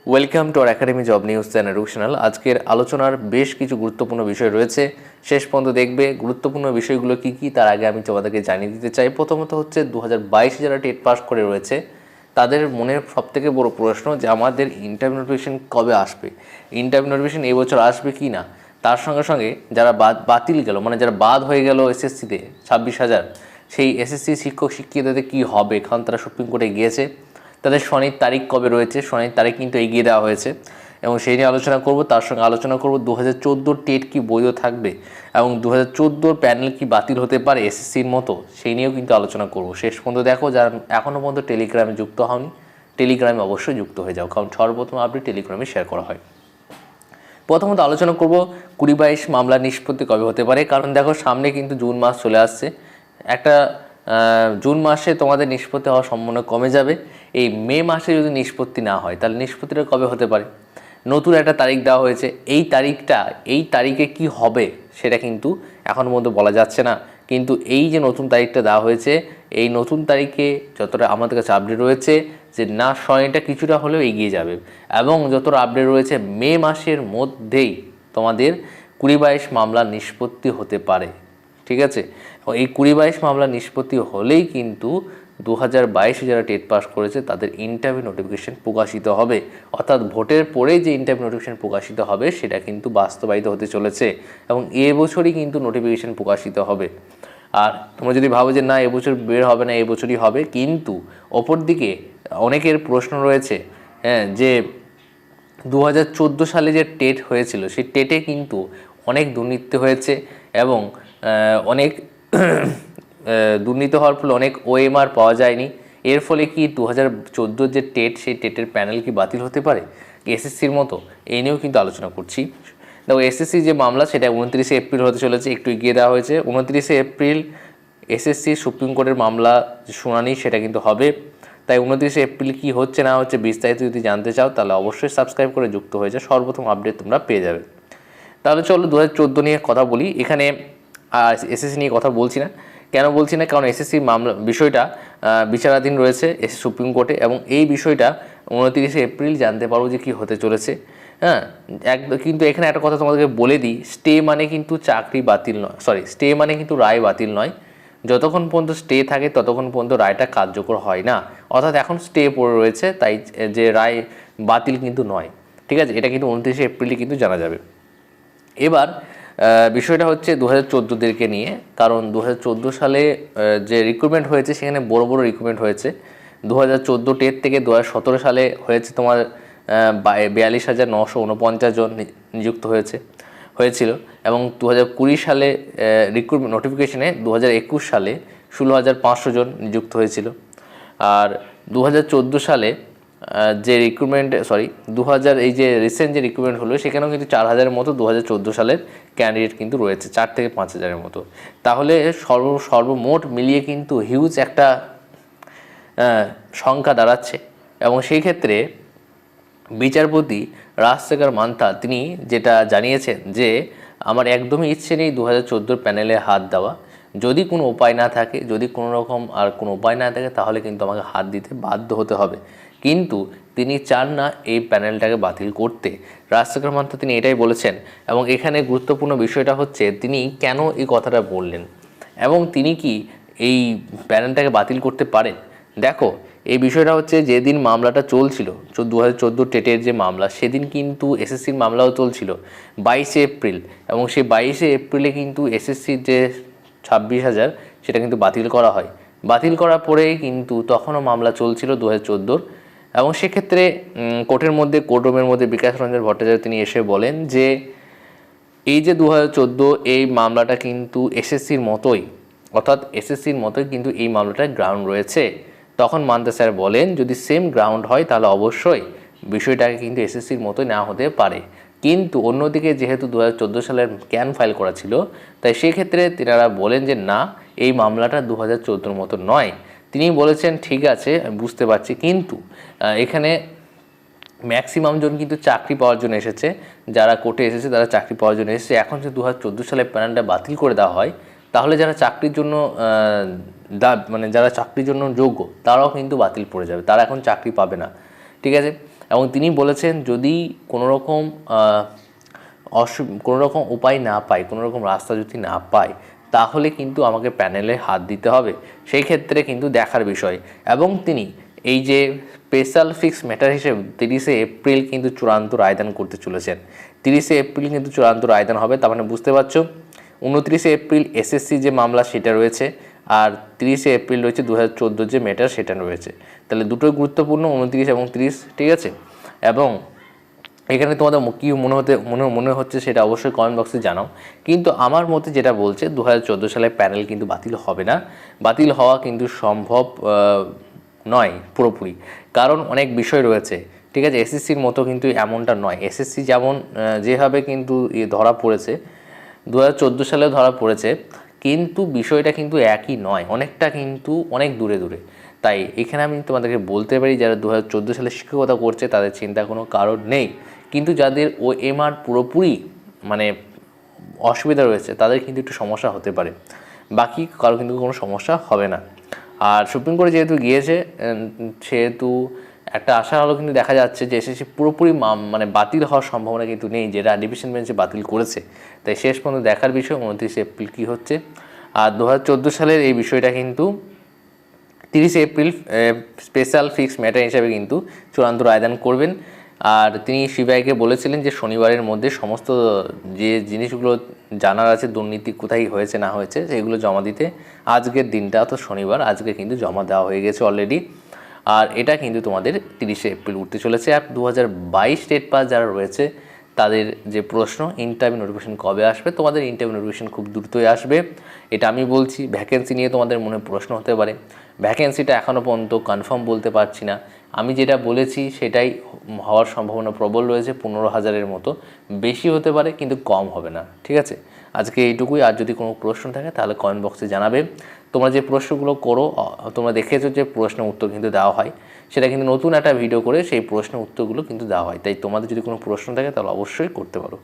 Welcome to our academy job news channel. আজকের আলোচনার বেশ কিছু গুরুত্বপূর্ণ বিষয় রয়েছে, শেষ পর্যন্ত দেখবে। গুরুত্বপূর্ণ বিষয়গুলো কি কি তার আগে আমি তোমাদেরকে জানিয়ে দিতে চাই। প্রথমত হচ্ছে 2022 যারা টেট পাস করে রয়েছে তাদের মনের সবথেকে বড় প্রশ্ন যে আমাদের ইন্টারভিউ নোটিফিকেশন কবে আসবে, ইন্টারভিউ নোটিফিকেশন এই বছর আসবে কি না। তার সঙ্গে সঙ্গে যারা বাতিল গেল, মানে যারা বাদ হয়ে গেল এসএসসিতে 26,000, সেই এসএসসি শিক্ষক শিক্ষিকাদের কী হবে, কারণ তারা সুপ্রিম কোর্টে গিয়েছে। তাদের শুনানির তারিখ কবে রয়েছে, শুনানির তারিখ কিন্তু এগিয়ে দেওয়া হয়েছে এবং সেই নিয়ে আলোচনা করব। তার সঙ্গে আলোচনা করব 2014 টেট কি বৈধ থাকবে এবং 2014 প্যানেল কি বাতিল হতে পারে এসএসসির মতো, সেই নিয়েও কিন্তু আলোচনা করব। শেষ পর্যন্ত দেখো, যারা এখনও পর্যন্ত টেলিগ্রামে যুক্ত হওনি, টেলিগ্রামে অবশ্যই যুক্ত হয়ে যাও, কারণ সর্বপ্রথম আপডেট টেলিগ্রামে শেয়ার করা হয়। প্রথমত আলোচনা করব 2022 মামলার নিষ্পত্তি কবে হতে পারে, কারণ দেখো সামনে কিন্তু জুন মাস চলে আসছে। একটা জুন মাসে তোমাদের নিষ্পত্তি হওয়ার সম্ভাবনা কমে যাবে। এই মে মাসে যদি নিষ্পত্তি না হয় তাহলে নিষ্পত্তিটা কবে হতে পারে। নতুন একটা তারিখ দেওয়া হয়েছে, এই তারিখে কি হবে সেটা কিন্তু এখন পর্যন্ত বলা যাচ্ছে না। কিন্তু এই যে নতুন তারিখটা দেওয়া হয়েছে, এই নতুন তারিখে যতটা আমাদের কাছে আপডেট রয়েছে যে না, সময়টা কিছুটা হলেও এগিয়ে যাবে এবং যতটা আপডেট রয়েছে মে মাসের মধ্যেই তোমাদের 2022 মামলার নিষ্পত্তি হতে পারে। ঠিক আছে, এই 2022 মামলার নিষ্পত্তি হলেই কিন্তু 2022 যারা টেট পাস করেছে তাদের ইন্টারভিউ নোটিফিকেশন প্রকাশিত হবে, অর্থাৎ ভোটের পরে যে ইন্টারভিউ নোটিফিকেশন প্রকাশিত হবে সেটা কিন্তু বাস্তবায়িত হতে চলেছে এবং এবছরই কিন্তু নোটিফিকেশন প্রকাশিত হবে। আর তোমরা যদি ভাবো যে না এবছর বের হবে না, এবছরই হবে, কিন্তু অপর দিকে অনেকের প্রশ্ন রয়েছে যে 2014 সালে যে টেট হয়েছিল সেই টেটে কিন্তু অনেক দুর্নীতি হয়েছে এবং অনেক দুর্নীতি হওয়ার ফলে অনেক ওএমআর পাওয়া যায়নি। এর ফলে কি 2014 যে টেট, সেই টেটের প্যানেল কি বাতিল হতে পারে এসএসসির মতো, এই নিয়েও কিন্তু আলোচনা করছি। দেখো এসএসসি যে মামলা সেটা 29 এপ্রিল হতে চলেছে, একটু এগিয়ে দেওয়া হয়েছে। 29 এপ্রিল এসএসসি সুপ্রিম কোর্টের মামলা শুনানি সেটা কিন্তু হবে। তাই 29 এপ্রিল কী হচ্ছে না হচ্ছে বিস্তারিত যদি জানতে চাও তাহলে অবশ্যই সাবস্ক্রাইব করে যুক্ত হয়ে যাও, সর্বপ্রথম আপডেট তোমরা পেয়ে যাবে। তাহলে চলো 2014 নিয়ে কথা বলি। এখানে এসএসসি নিয়ে কথা বলছি না, কেন বলছি না, কারণ এসএসসি মামলা বিষয়টা বিচারাধীন রয়েছে সুপ্রিম কোর্টে এবং এই বিষয়টা 29 এপ্রিল জানতে পারবো যে কী হতে চলেছে। কিন্তু এখানে একটা কথা তোমাদেরকে বলে দিই, স্টে মানে কিন্তু চাকরি বাতিল নয়, স্টে মানে কিন্তু রায় বাতিল নয়। যতক্ষণ পর্যন্ত স্টে থাকে ততক্ষণ পর্যন্ত রায়টা কার্যকর হয় না, অর্থাৎ এখন স্টে পড়ে রয়েছে, তাই যে রায় বাতিল কিন্তু নয়। ঠিক আছে, এটা কিন্তু 29 এপ্রিলে কিন্তু জানা যাবে। এবার বিষয়টা হচ্ছে 2014দেরকে নিয়ে, কারণ 2014 সালে যে রিক্রুটমেন্ট হয়েছে সেখানে বড় বড় রিক্রুটমেন্ট হয়েছে। 2014 টেট থেকে 2017 সালে হয়েছে তোমার 42,949 জন নিযুক্ত হয়েছিল এবং 2020 সালে রিক্রুটমেন্ট নোটিফিকেশনে 2021 সালে 16,500 জন নিযুক্ত হয়েছিল। আর 2014 সালে যে রিক্রুটমেন্ট 2000 এই যে রিসেন্ট যে রিক্রুটমেন্ট হলো সেখানেও কিন্তু 4,000-এর মতো 2014 সালের ক্যান্ডিডেট কিন্তু রয়েছে, 4 থেকে 5,000-এর মতো। তাহলে সর্বমোট মিলিয়ে কিন্তু হিউজ একটা সংখ্যা দাঁড়াচ্ছে এবং সেই ক্ষেত্রে বিচারপতি রাজশেখর মান্থা তিনি যেটা জানিয়েছেন যে আমার একদমই ইচ্ছে নেই 2014 প্যানেলে হাত দেওয়া। যদি কোনো উপায় না থাকে, যদি কোনো রকম আর কোনো উপায় না থাকে তাহলে কিন্তু আমাকে হাত দিতে বাধ্য হতে হবে, কিন্তু তিনি চান না এই প্যানেলটাকে বাতিল করতে। রাজশেখর মান্থা তিনি এটাই বলেছেন এবং এখানে গুরুত্বপূর্ণ বিষয়টা হচ্ছে তিনি কেন এই কথাটা বললেন এবং তিনি কি এই প্যানেলটাকে বাতিল করতে পারেন। দেখো এই বিষয়টা হচ্ছে যেদিন মামলাটা চলছিল 2014 টেটের যে মামলা, সেদিন কিন্তু এসএসসির মামলাও চলছিল 22 এপ্রিল এবং সেই 22 এপ্রিলে কিন্তু এসএসসির যে 26,000 সেটা কিন্তু বাতিল করা হয়। বাতিল করার পরেই কিন্তু তখনও মামলা চলছিল 2014 এবং সেক্ষেত্রে কোর্ট রুমের মধ্যে বিকাশ রঞ্জন ভট্টাচার্য তিনি এসে বলেন যে এই যে 2014 এই মামলাটা কিন্তু এসএসসির মতোই, অর্থাৎ এসএসসির মতোই কিন্তু এই মামলাটার গ্রাউন্ড রয়েছে। তখন মান্থা স্যার বলেন যদি সেম গ্রাউন্ড হয় তাহলে অবশ্যই বিষয়টাকে কিন্তু এসএসসির মতোই না হতে পারে, কিন্তু অন্যদিকে যেহেতু 2014 সালের ক্যান ফাইল করা ছিল তাই সেক্ষেত্রে তিনারা বলেন যে না, এই মামলাটা 2014 মতো নয়। তিনি বলেছেন ঠিক আছে আমি বুঝতে পারছি, কিন্তু এখানে ম্যাক্সিমাম জন কিন্তু চাকরি পাওয়ার জন্য এসেছে, যারা কোর্টে এসেছে তারা চাকরি পাওয়ার জন্য এসেছে। এখন যদি 2014 সালে প্যানেলটা বাতিল করে দেওয়া হয় তাহলে যারা চাকরির জন্য যারা চাকরির জন্য যোগ্য তারাও কিন্তু বাতিল পড়ে যাবে, তারা এখন চাকরি পাবে না। ঠিক আছে, এবং তিনি বলেছেন যদি কোনো রকম কোনো রকম উপায় না পাই, কোনো রকম রাস্তা যদি না পাই, তাহলে কিন্তু আমাকে প্যানেলে হাত দিতে হবে, সেই ক্ষেত্রে কিন্তু দেখার বিষয়। এবং তিনি এই যে স্পেশাল ফিক্স ম্যাটার হিসেবে 30শে এপ্রিল কিন্তু চূড়ান্ত রায়দান করতে চলেছেন। 30শে এপ্রিল কিন্তু চূড়ান্ত রায়দান হবে, তার মানে বুঝতে পারছো 29শে এপ্রিল এসএসসি যে মামলা সেটা রয়েছে, আর 30শে এপ্রিল রয়েছে 2014 যে ম্যাটার সেটা রয়েছে। তাহলে দুটোই গুরুত্বপূর্ণ, 29 এবং 30, ঠিক আছে। এবং এখানে তোমাদের কী মনে হচ্ছে সেটা অবশ্যই কমেন্ট বক্সে জানাও। কিন্তু আমার মতে যেটা বলছে 2014 সালে প্যানেল কিন্তু বাতিল হবে না, বাতিল হওয়া কিন্তু সম্ভব নয় পুরোপুরি, কারণ অনেক বিষয় রয়েছে, ঠিক আছে। এসএসসির মতো কিন্তু এমনটা নয়। এসএসসি যেমন যেভাবে কিন্তু ধরা পড়েছে 2014 সালেও ধরা পড়েছে, কিন্তু বিষয়টা কিন্তু একই নয়, অনেকটা কিন্তু অনেক দূরে দূরে। তাই এখানে আমি তোমাদেরকে বলতে পারি যারা 2014 সালে শিক্ষকতা করছে তাদের চিন্তা কোনো কারণ নেই, কিন্তু যাদের ওএমআর পুরোপুরি মানে অসুবিধা রয়েছে তাদের কিন্তু একটু সমস্যা হতে পারে, বাকি কারো কিন্তু কোনো সমস্যা হবে না। আর সুপ্রিম কোর্টে যেহেতু গিয়েছে সেহেতু একটা আশা হলো কিন্তু দেখা যাচ্ছে যে এসএসসি পুরোপুরি মানে বাতিল হওয়ার সম্ভাবনা কিন্তু নেই, যেটা ডিভিশন বেঞ্চে বাতিল করেছে। তাই শেষ পর্যন্ত দেখার বিষয় 29শে এপ্রিল কী হচ্ছে। আর 2014 সালের এই বিষয়টা কিন্তু 30শে এপ্রিল স্পেশাল ফিক্স ম্যাটার হিসাবে কিন্তু চূড়ান্ত রায়দান করবেন। আর তিনি সিবিআইকে বলেছিলেন যে শনিবারের মধ্যে সমস্ত যে জিনিসগুলো জানার আছে, দুর্নীতি কোথায় হয়েছে না হয়েছে, সেগুলো জমা দিতে। আজকের দিনটা তো শনিবার, আজকে কিন্তু জমা দেওয়া হয়ে গেছে অলরেডি। আর এটা কিন্তু তোমাদের 30শে এপ্রিল উঠতে চলেছে। আর 2022 স্টেট পাস যারা রয়েছে তাদের যে প্রশ্ন ইন্টারভিউ নোটিফিকেশন কবে আসবে, তোমাদের ইন্টারভিউ নোটিফিকেশন খুব দ্রুতই আসবে, এটা আমি বলছি। ভ্যাকেন্সি নিয়ে তোমাদের মনে প্রশ্ন হতে পারে, ভ্যাকেন্সিটা এখনও পর্যন্ত কনফার্ম বলতে পারছি না। আমি যেটা বলেছি সেটাই হওয়ার সম্ভাবনা প্রবল রয়েছে, 15,000-এর মতো, বেশি হতে পারে কিন্তু কম হবে না, ঠিক আছে। আজকে এইটুকুই। আর যদি কোনো প্রশ্ন থাকে তাহলে কমেন্ট বক্সে জানাবে। তোমরা যে প্রশ্নগুলো করো, তোমরা দেখেছো যে প্রশ্নের উত্তর কিন্তু দেওয়া হয়, সেটা কিন্তু নতুন একটা ভিডিও করে সেই প্রশ্নের উত্তরগুলো কিন্তু দেওয়া হয়। তাই তোমাদের যদি কোনো প্রশ্ন থাকে তাহলে অবশ্যই করতে পারো।